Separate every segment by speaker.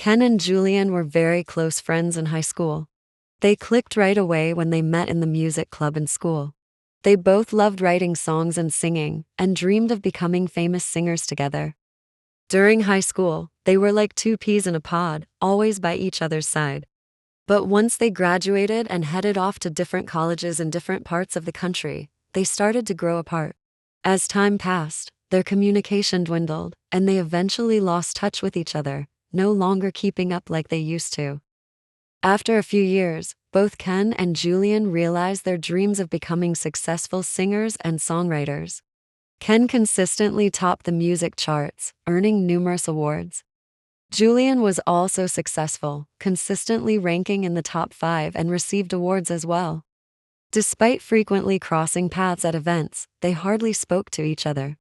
Speaker 1: Ken and Julian were very close friends in high school. They clicked right away when they met in the music club in school. They both loved writing songs and singing, and dreamed of becoming famous singers together. During high school, they were like two peas in a pod, always by each other's side. But once they graduated and headed off to different colleges in different parts of the country, they started to grow apart. As time passed, their communication dwindled, and they eventually lost touch with each other, no longer keeping up like they used to. After a few years, both Ken and Julian realized their dreams of becoming successful singers and songwriters. Ken consistently topped the music charts, earning numerous awards. Julian was also successful, consistently ranking in the top 5 and received awards as well. Despite frequently crossing paths at events, they hardly spoke to each other.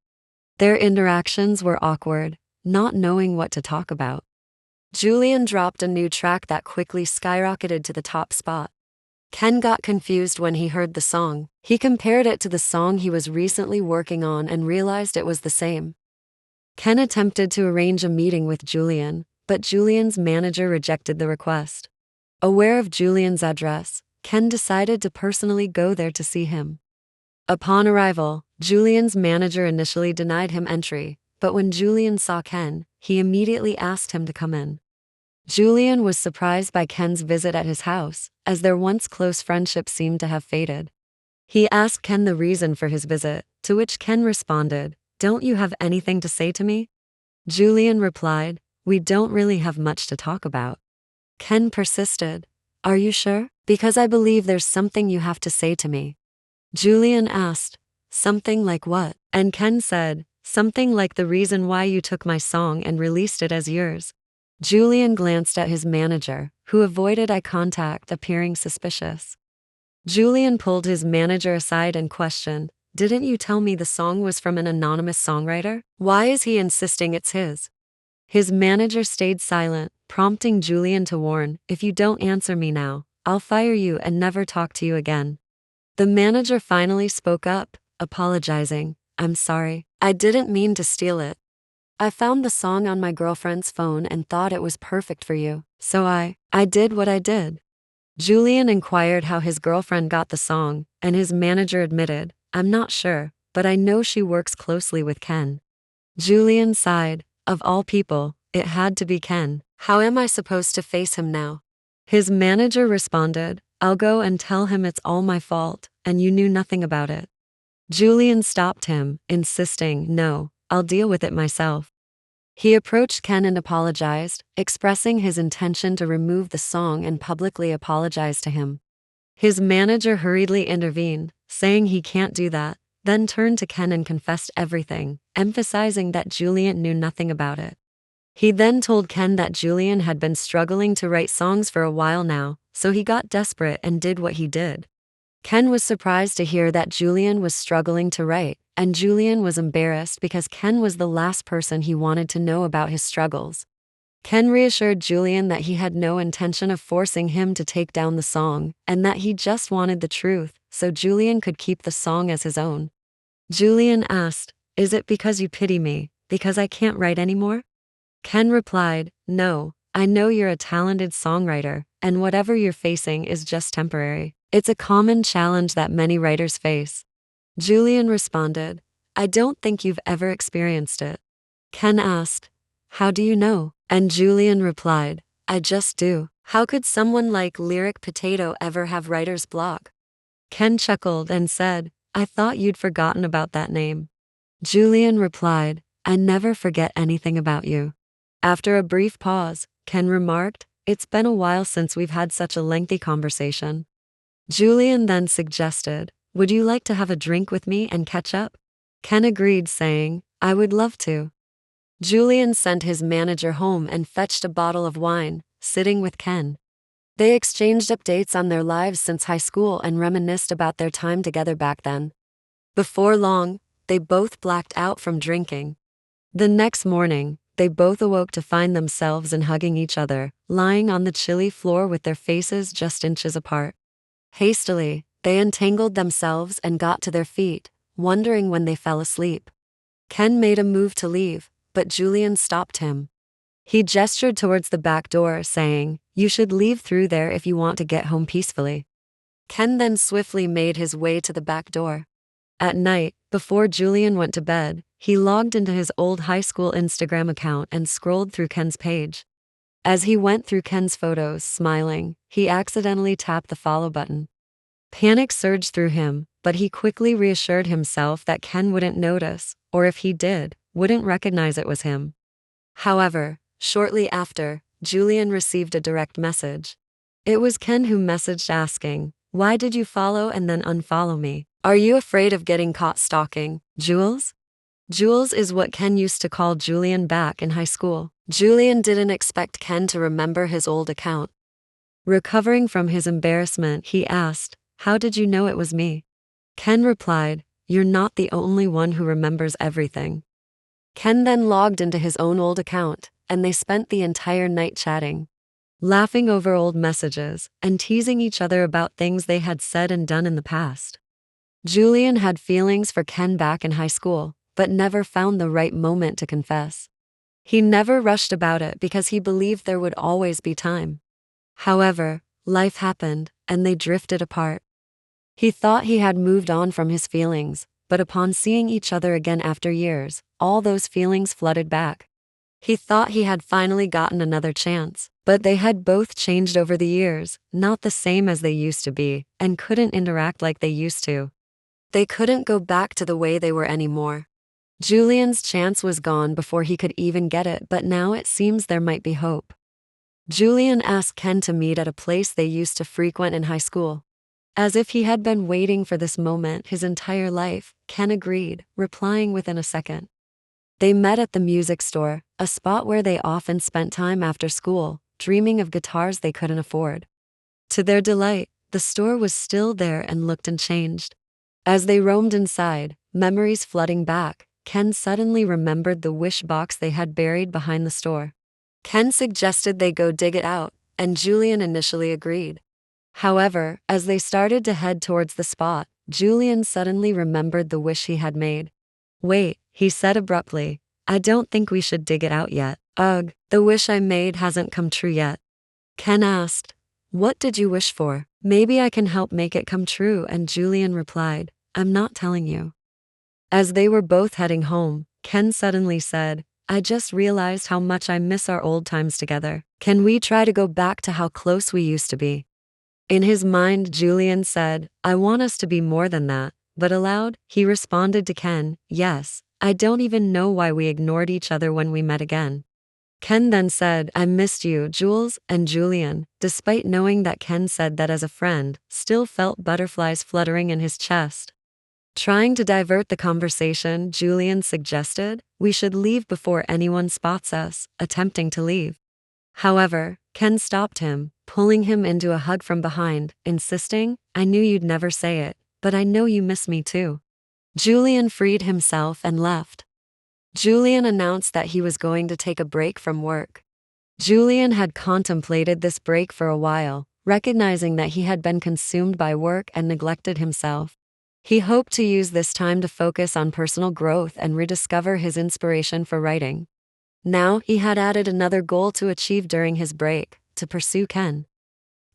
Speaker 1: Their interactions were awkward, not knowing what to talk about. Julian dropped a new track that quickly skyrocketed to the top spot. Ken got confused when he heard the song. He compared it to the song he was recently working on and realized it was the same. Ken attempted to arrange a meeting with Julian, but Julian's manager rejected the request. Aware of Julian's address, Ken decided to personally go there to see him. Upon arrival, Julian's manager initially denied him entry, but when Julian saw Ken, he immediately asked him to come in. Julian was surprised by Ken's visit at his house, as their once close friendship seemed to have faded. He asked Ken the reason for his visit, to which Ken responded, "Don't you have anything to say to me?" Julian replied, "We don't really have much to talk about." Ken persisted, "Are you sure? Because I believe there's something you have to say to me." Julian asked, "Something like what?" And Ken said, "Something like the reason why you took my song and released it as yours." Julian glanced at his manager, who avoided eye contact, appearing suspicious. Julian pulled his manager aside and questioned, "Didn't you tell me the song was from an anonymous songwriter? Why is he insisting it's his?" His manager stayed silent, prompting Julian to warn, "If you don't answer me now, I'll fire you and never talk to you again." The manager finally spoke up, apologizing, "I'm sorry. I didn't mean to steal it. I found the song on my girlfriend's phone and thought it was perfect for you, so I did what I did." Julian inquired how his girlfriend got the song, and his manager admitted, "I'm not sure, but I know she works closely with Ken." Julian sighed, "Of all people, it had to be Ken. How am I supposed to face him now?" His manager responded, "I'll go and tell him it's all my fault, and you knew nothing about it." Julian stopped him, insisting, "No, I'll deal with it myself." He approached Ken and apologized, expressing his intention to remove the song and publicly apologize to him. His manager hurriedly intervened, saying he can't do that, then turned to Ken and confessed everything, emphasizing that Julian knew nothing about it. He then told Ken that Julian had been struggling to write songs for a while now, so he got desperate and did what he did. Ken was surprised to hear that Julian was struggling to write, and Julian was embarrassed because Ken was the last person he wanted to know about his struggles. Ken reassured Julian that he had no intention of forcing him to take down the song, and that he just wanted the truth, so Julian could keep the song as his own. Julian asked, "Is it because you pity me, because I can't write anymore?" Ken replied, "No, I know you're a talented songwriter, and whatever you're facing is just temporary. It's a common challenge that many writers face." Julian responded, "I don't think you've ever experienced it." Ken asked, "How do you know?" And Julian replied, "I just do. How could someone like Lyric Potato ever have writer's block?" Ken chuckled and said, "I thought you'd forgotten about that name." Julian replied, "I never forget anything about you." After a brief pause, Ken remarked, "It's been a while since we've had such a lengthy conversation." Julian then suggested, "Would you like to have a drink with me and catch up?" Ken agreed, saying, "I would love to." Julian sent his manager home and fetched a bottle of wine, sitting with Ken. They exchanged updates on their lives since high school and reminisced about their time together back then. Before long, they both blacked out from drinking. The next morning, they both awoke to find themselves hugging each other, lying on the chilly floor with their faces just inches apart. Hastily, they entangled themselves and got to their feet, wondering when they fell asleep. Ken made a move to leave, but Julian stopped him. He gestured towards the back door, saying, "You should leave through there if you want to get home peacefully." Ken then swiftly made his way to the back door. At night, before Julian went to bed, he logged into his old high school Instagram account and scrolled through Ken's page. As he went through Ken's photos, smiling, he accidentally tapped the follow button. Panic surged through him, but he quickly reassured himself that Ken wouldn't notice, or if he did, wouldn't recognize it was him. However, shortly after, Julian received a direct message. It was Ken who messaged asking, "Why did you follow and then unfollow me? Are you afraid of getting caught stalking, Jules?" Jules is what Ken used to call Julian back in high school. Julian didn't expect Ken to remember his old account. Recovering from his embarrassment, he asked, "How did you know it was me?" Ken replied, "You're not the only one who remembers everything." Ken then logged into his own old account, and they spent the entire night chatting, laughing over old messages, and teasing each other about things they had said and done in the past. Julian had feelings for Ken back in high school, but never found the right moment to confess. He never rushed about it because he believed there would always be time. However, life happened, and they drifted apart. He thought he had moved on from his feelings, but upon seeing each other again after years, all those feelings flooded back. He thought he had finally gotten another chance, but they had both changed over the years, not the same as they used to be, and couldn't interact like they used to. They couldn't go back to the way they were anymore. Julian's chance was gone before he could even get it, but now it seems there might be hope. Julian asked Ken to meet at a place they used to frequent in high school. As if he had been waiting for this moment his entire life, Ken agreed, replying within a second. They met at the music store, a spot where they often spent time after school, dreaming of guitars they couldn't afford. To their delight, the store was still there and looked unchanged. As they roamed inside, memories flooding back, Ken suddenly remembered the wish box they had buried behind the store. Ken suggested they go dig it out, and Julian initially agreed. However, as they started to head towards the spot, Julian suddenly remembered the wish he had made. "Wait," he said abruptly, "I don't think we should dig it out yet." "Ugh, the wish I made hasn't come true yet." Ken asked, "What did you wish for? Maybe I can help make it come true," and Julian replied, "I'm not telling you." As they were both heading home, Ken suddenly said, "I just realized how much I miss our old times together. Can we try to go back to how close we used to be?" In his mind, Julian said, "I want us to be more than that," but aloud, he responded to Ken, "Yes, I don't even know why we ignored each other when we met again." Ken then said, "I missed you, Jules," and Julian, despite knowing that Ken said that as a friend, still felt butterflies fluttering in his chest. Trying to divert the conversation, Julian suggested, "We should leave before anyone spots us," attempting to leave. However, Ken stopped him, pulling him into a hug from behind, insisting, "I knew you'd never say it, but I know you miss me too." Julian freed himself and left. Julian announced that he was going to take a break from work. Julian had contemplated this break for a while, recognizing that he had been consumed by work and neglected himself. He hoped to use this time to focus on personal growth and rediscover his inspiration for writing. Now he had added another goal to achieve during his break: to pursue Ken.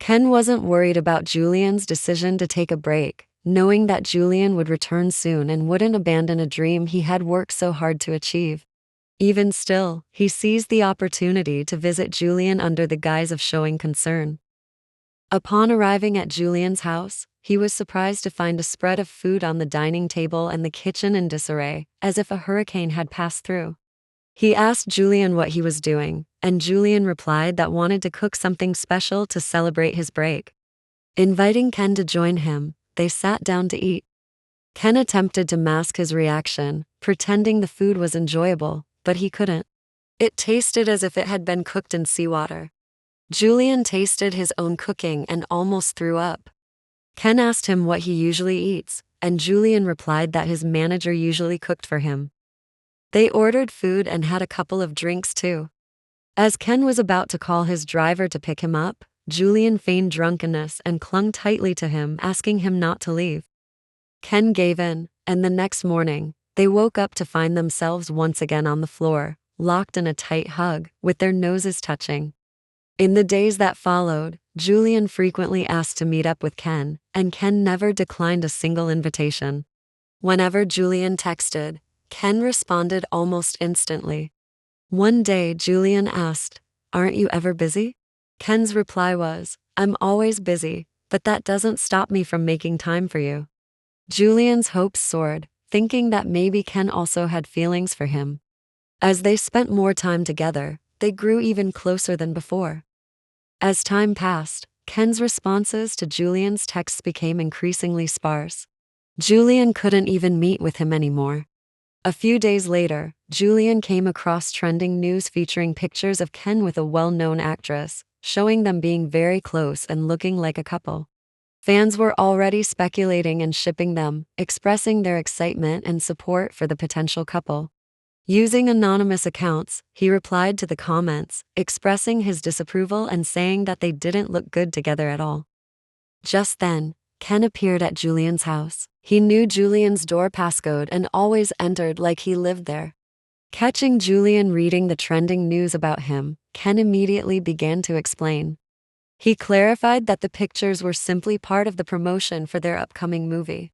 Speaker 1: Ken wasn't worried about Julian's decision to take a break, knowing that Julian would return soon and wouldn't abandon a dream he had worked so hard to achieve. Even still, he seized the opportunity to visit Julian under the guise of showing concern. Upon arriving at Julian's house, he was surprised to find a spread of food on the dining table and the kitchen in disarray, as if a hurricane had passed through. He asked Julian what he was doing, and Julian replied that wanted to cook something special to celebrate his break. Inviting Ken to join him, they sat down to eat. Ken attempted to mask his reaction, pretending the food was enjoyable, but he couldn't. It tasted as if it had been cooked in seawater. Julian tasted his own cooking and almost threw up. Ken asked him what he usually eats, and Julian replied that his manager usually cooked for him. They ordered food and had a couple of drinks too. As Ken was about to call his driver to pick him up, Julian feigned drunkenness and clung tightly to him, asking him not to leave. Ken gave in, and the next morning, they woke up to find themselves once again on the floor, locked in a tight hug, with their noses touching. In the days that followed, Julian frequently asked to meet up with Ken, and Ken never declined a single invitation. Whenever Julian texted, Ken responded almost instantly. One day, Julian asked, "Aren't you ever busy?" Ken's reply was, "I'm always busy, but that doesn't stop me from making time for you." Julian's hopes soared, thinking that maybe Ken also had feelings for him. As they spent more time together, they grew even closer than before. As time passed, Ken's responses to Julian's texts became increasingly sparse. Julian couldn't even meet with him anymore. A few days later, Julian came across trending news featuring pictures of Ken with a well-known actress, showing them being very close and looking like a couple. Fans were already speculating and shipping them, expressing their excitement and support for the potential couple. Using anonymous accounts, he replied to the comments, expressing his disapproval and saying that they didn't look good together at all. Just then, Ken appeared at Julian's house. He knew Julian's door passcode and always entered like he lived there. Catching Julian reading the trending news about him, Ken immediately began to explain. He clarified that the pictures were simply part of the promotion for their upcoming movie.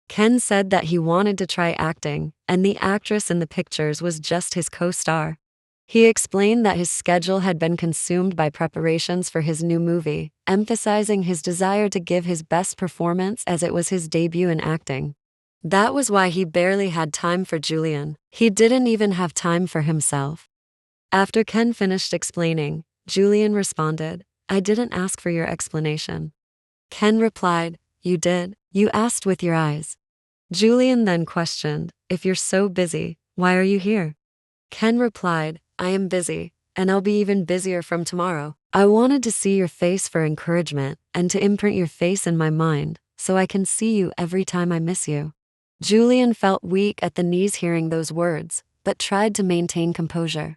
Speaker 1: Ken said that he wanted to try acting, and the actress in the pictures was just his co-star. He explained that his schedule had been consumed by preparations for his new movie, emphasizing his desire to give his best performance as it was his debut in acting. That was why he barely had time for Julian. He didn't even have time for himself. After Ken finished explaining, Julian responded, "I didn't ask for your explanation." Ken replied, "You did. You asked with your eyes." Julian then questioned, "If you're so busy, why are you here?" Ken replied, "I am busy, and I'll be even busier from tomorrow. I wanted to see your face for encouragement and to imprint your face in my mind, so I can see you every time I miss you." Julian felt weak at the knees hearing those words, but tried to maintain composure.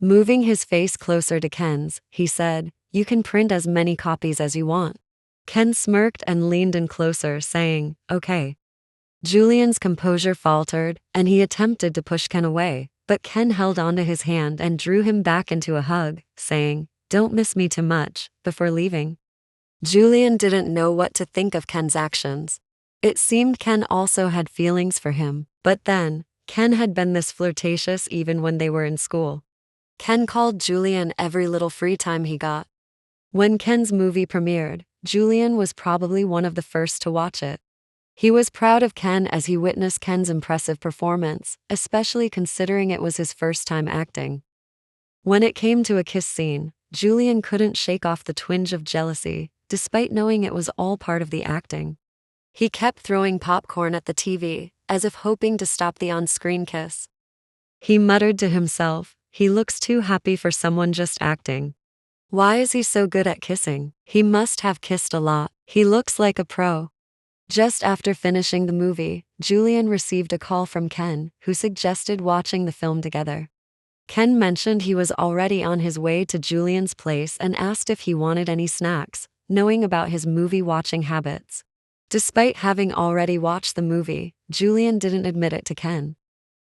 Speaker 1: Moving his face closer to Ken's, he said, "You can print as many copies as you want." Ken smirked and leaned in closer, saying, "Okay." Julian's composure faltered, and he attempted to push Ken away, but Ken held onto his hand and drew him back into a hug, saying, "Don't miss me too much," before leaving. Julian didn't know what to think of Ken's actions. It seemed Ken also had feelings for him, but then, Ken had been this flirtatious even when they were in school. Ken called Julian every little free time he got. When Ken's movie premiered, Julian was probably one of the first to watch it. He was proud of Ken as he witnessed Ken's impressive performance, especially considering it was his first time acting. When it came to a kiss scene, Julian couldn't shake off the twinge of jealousy, despite knowing it was all part of the acting. He kept throwing popcorn at the TV, as if hoping to stop the on-screen kiss. He muttered to himself, "He looks too happy for someone just acting. Why is he so good at kissing? He must have kissed a lot. He looks like a pro." Just after finishing the movie, Julian received a call from Ken, who suggested watching the film together. Ken mentioned he was already on his way to Julian's place and asked if he wanted any snacks, knowing about his movie-watching habits. Despite having already watched the movie, Julian didn't admit it to Ken.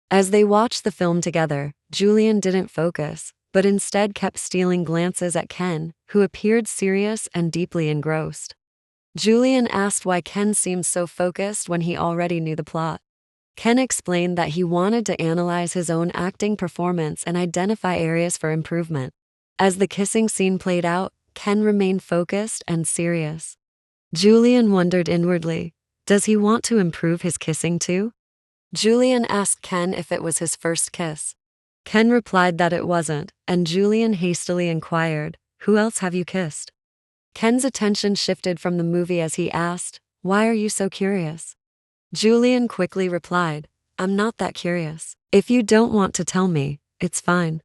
Speaker 1: As they watched the film together, Julian didn't focus, but instead kept stealing glances at Ken, who appeared serious and deeply engrossed. Julian asked why Ken seemed so focused when he already knew the plot. Ken explained that he wanted to analyze his own acting performance and identify areas for improvement. As the kissing scene played out, Ken remained focused and serious. Julian wondered inwardly, does he want to improve his kissing too? Julian asked Ken if it was his first kiss. Ken replied that it wasn't, and Julian hastily inquired, "Who else have you kissed?" Ken's attention shifted from the movie as he asked, "Why are you so curious?" Julian quickly replied, "I'm not that curious. If you don't want to tell me, it's fine."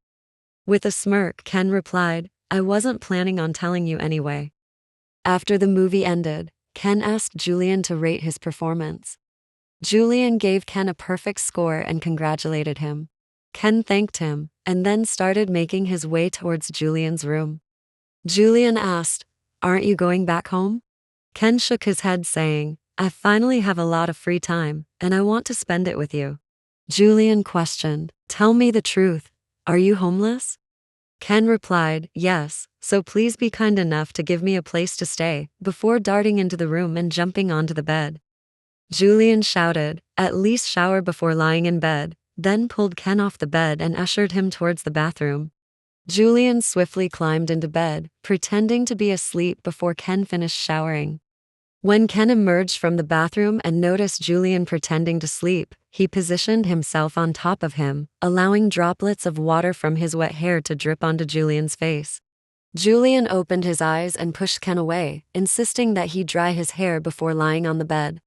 Speaker 1: With a smirk, Ken replied, "I wasn't planning on telling you anyway." After the movie ended, Ken asked Julian to rate his performance. Julian gave Ken a perfect score and congratulated him. Ken thanked him, and then started making his way towards Julian's room. Julian asked, "Aren't you going back home?" Ken shook his head saying, "I finally have a lot of free time, and I want to spend it with you." Julian questioned, "Tell me the truth. Are you homeless? Ken replied, yes, so please be kind enough to give me a place to stay, before darting into the room and jumping onto the bed. Julian shouted, at least shower before lying in bed, then pulled Ken off the bed and ushered him towards the bathroom. Julian swiftly climbed into bed, pretending to be asleep before Ken finished showering. When Ken emerged from the bathroom and noticed Julian pretending to sleep, he positioned himself on top of him, allowing droplets of water from his wet hair to drip onto Julian's face. Julian opened his eyes and pushed Ken away, insisting that he dry his hair before lying on the bed.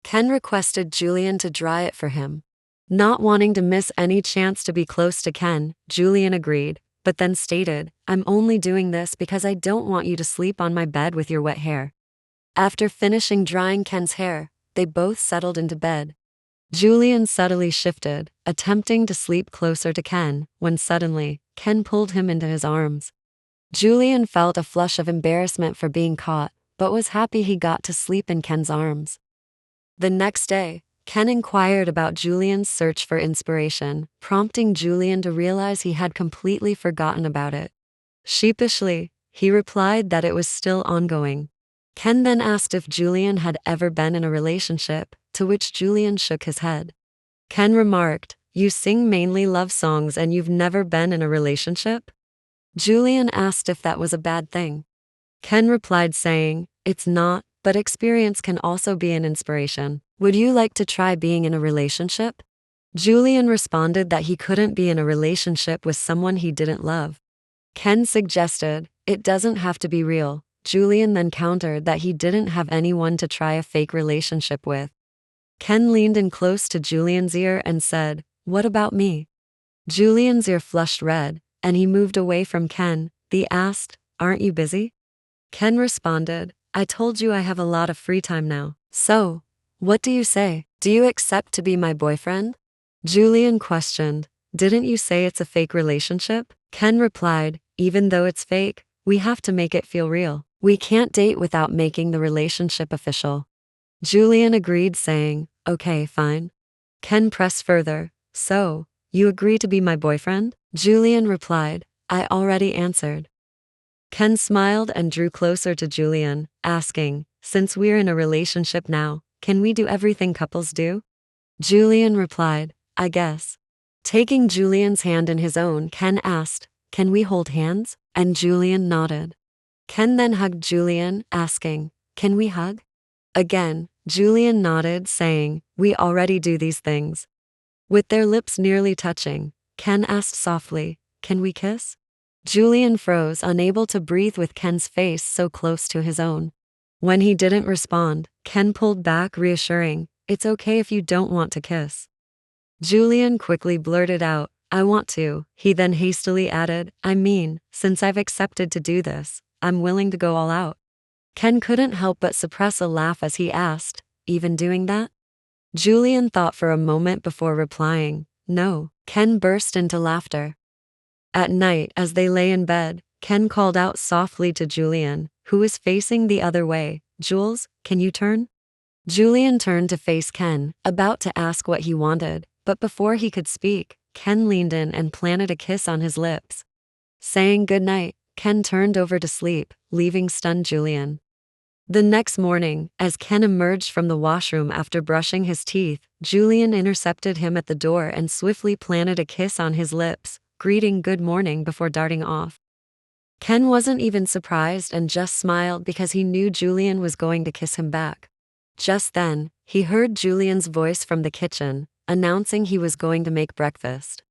Speaker 1: Ken requested Julian to dry it for him. Not wanting to miss any chance to be close to Ken, Julian agreed, but then stated, I'm only doing this because I don't want you to sleep on my bed with your wet hair. After finishing drying Ken's hair, they both settled into bed. Julian subtly shifted, attempting to sleep closer to Ken, when suddenly, Ken pulled him into his arms. Julian felt a flush of embarrassment for being caught, but was happy he got to sleep in Ken's arms. The next day, Ken inquired about Julian's search for inspiration, prompting Julian to realize he had completely forgotten about it. Sheepishly, he replied that it was still ongoing. Ken then asked if Julian had ever been in a relationship, to which Julian shook his head. Ken remarked, you sing mainly love songs and you've never been in a relationship? Julian asked if that was a bad thing. Ken replied saying, it's not, but experience can also be an inspiration. Would you like to try being in a relationship? Julian responded that he couldn't be in a relationship with someone he didn't love. Ken suggested, it doesn't have to be real. Julian then countered that he didn't have anyone to try a fake relationship with. Ken leaned in close to Julian's ear and said, what about me? Julian's ear flushed red, and he moved away from Ken. He asked, aren't you busy? Ken responded, I told you I have a lot of free time now. So, what do you say? Do you accept to be my boyfriend? Julian questioned, didn't you say it's a fake relationship? Ken replied, even though it's fake, we have to make it feel real. We can't date without making the relationship official. Julian agreed, saying, okay, fine. Ken pressed further, so, you agree to be my boyfriend? Julian replied, I already answered. Ken smiled and drew closer to Julian, asking, since we're in a relationship now, can we do everything couples do? Julian replied, I guess. Taking Julian's hand in his own, Ken asked, can we hold hands? And Julian nodded. Ken then hugged Julian, asking, can we hug? Again, Julian nodded, saying, we already do these things. With their lips nearly touching, Ken asked softly, can we kiss? Julian froze, unable to breathe with Ken's face so close to his own. When he didn't respond, Ken pulled back, reassuring, it's okay if you don't want to kiss. Julian quickly blurted out, I want to. He then hastily added, I mean, since I've accepted to do this, I'm willing to go all out. Ken couldn't help but suppress a laugh as he asked, even doing that? Julian thought for a moment before replying, no. Ken burst into laughter. At night, as they lay in bed, Ken called out softly to Julian, who was facing the other way, Jules, can you turn? Julian turned to face Ken, about to ask what he wanted, but before he could speak, Ken leaned in and planted a kiss on his lips. Saying good night, Ken turned over to sleep, leaving stunned Julian. The next morning, as Ken emerged from the washroom after brushing his teeth, Julian intercepted him at the door and swiftly planted a kiss on his lips, greeting good morning before darting off. Ken wasn't even surprised and just smiled because he knew Julian was going to kiss him back. Just then, he heard Julian's voice from the kitchen, announcing he was going to make breakfast.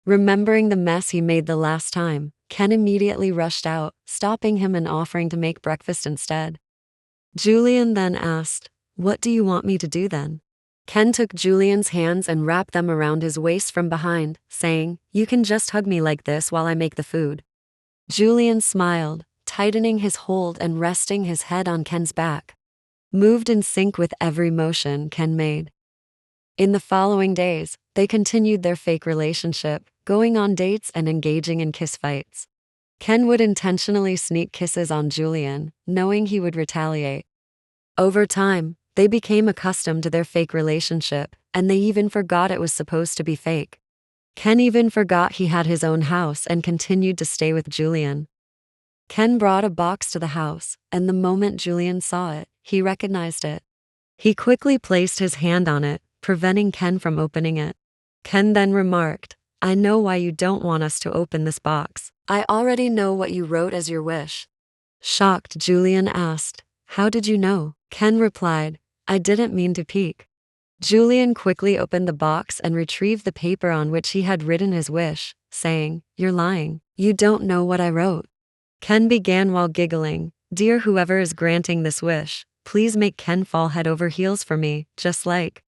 Speaker 1: Remembering the mess he made the last time, Ken immediately rushed out, stopping him and offering to make breakfast instead. Julian then asked, what do you want me to do then? Ken took Julian's hands and wrapped them around his waist from behind, saying, you can just hug me like this while I make the food. Julian smiled, tightening his hold and resting his head on Ken's back. Moved in sync with every motion Ken made. In the following days, they continued their fake relationship, going on dates and engaging in kiss fights. Ken would intentionally sneak kisses on Julian, knowing he would retaliate. Over time, they became accustomed to their fake relationship, and they even forgot it was supposed to be fake. Ken even forgot he had his own house and continued to stay with Julian. Ken brought a box to the house, and the moment Julian saw it, he recognized it. He quickly placed his hand on it, preventing Ken from opening it. Ken then remarked, "I know why you don't want us to open this box. I already know what you wrote as your wish." Shocked, Julian asked, "How did you know?" Ken replied, "I didn't mean to peek." Julian quickly opened the box and retrieved the paper on which he had written his wish, saying, "You're lying. You don't know what I wrote." Ken began while giggling, "Dear whoever is granting this wish, please make Ken fall head over heels for me, just like."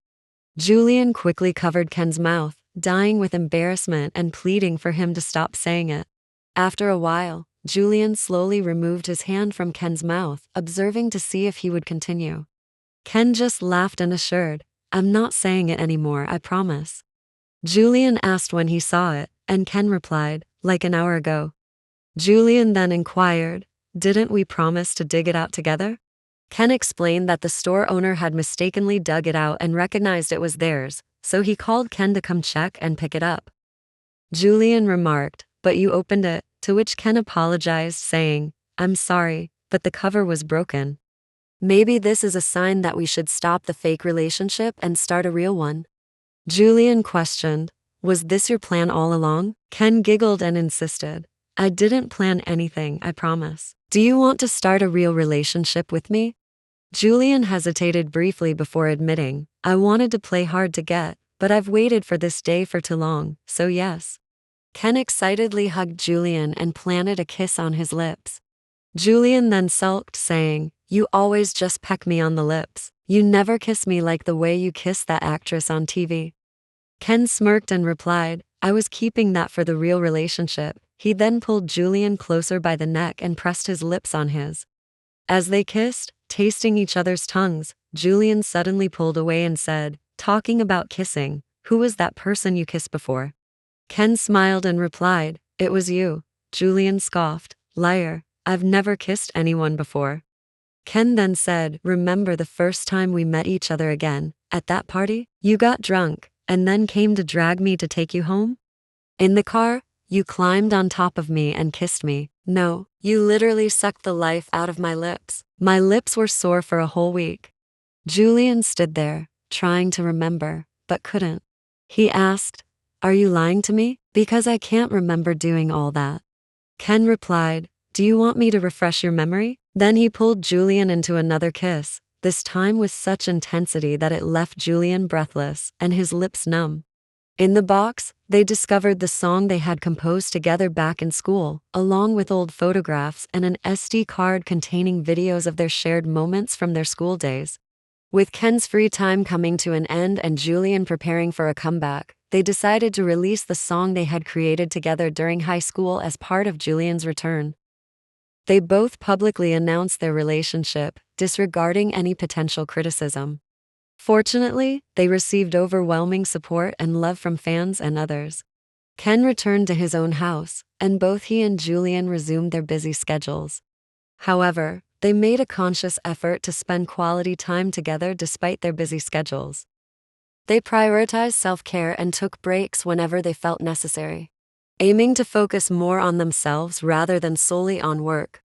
Speaker 1: Julian quickly covered Ken's mouth, dying with embarrassment and pleading for him to stop saying it. After a while, Julian slowly removed his hand from Ken's mouth, observing to see if he would continue. Ken just laughed and assured, "I'm not saying it anymore, I promise." Julian asked when he saw it, and Ken replied, "Like an hour ago." Julian then inquired, "Didn't we promise to dig it out together?" Ken explained that the store owner had mistakenly dug it out and recognized it was theirs, so he called Ken to come check and pick it up. Julian remarked, "But you opened it," to which Ken apologized, saying, "I'm sorry, but the cover was broken." "Maybe this is a sign that we should stop the fake relationship and start a real one." Julian questioned, "Was this your plan all along?" Ken giggled and insisted, "I didn't plan anything, I promise. Do you want to start a real relationship with me?" Julian hesitated briefly before admitting, "I wanted to play hard to get, but I've waited for this day for too long, so yes." Ken excitedly hugged Julian and planted a kiss on his lips. Julian then sulked, saying, "You always just peck me on the lips. You never kiss me like the way you kiss that actress on TV." Ken smirked and replied, "I was keeping that for the real relationship." He then pulled Julian closer by the neck and pressed his lips on his. As they kissed, tasting each other's tongues, Julian suddenly pulled away and said, "Talking about kissing, who was that person you kissed before?" Ken smiled and replied, "It was you." Julian scoffed, "Liar, I've never kissed anyone before." Ken then said, "Remember the first time we met each other again, at that party? You got drunk, and then came to drag me to take you home? In the car, you climbed on top of me and kissed me. No, you literally sucked the life out of my lips. My lips were sore for a whole week." Julian stood there, trying to remember, but couldn't. He asked, "Are you lying to me? Because I can't remember doing all that." Ken replied, "Do you want me to refresh your memory?" Then he pulled Julian into another kiss, this time with such intensity that it left Julian breathless and his lips numb. In the box, they discovered the song they had composed together back in school, along with old photographs and an SD card containing videos of their shared moments from their school days. With Ken's free time coming to an end and Julian preparing for a comeback, they decided to release the song they had created together during high school as part of Julian's return. They both publicly announced their relationship, disregarding any potential criticism. Fortunately, they received overwhelming support and love from fans and others. Ken returned to his own house, and both he and Julian resumed their busy schedules. However, they made a conscious effort to spend quality time together despite their busy schedules. They prioritized self-care and took breaks whenever they felt necessary, aiming to focus more on themselves rather than solely on work.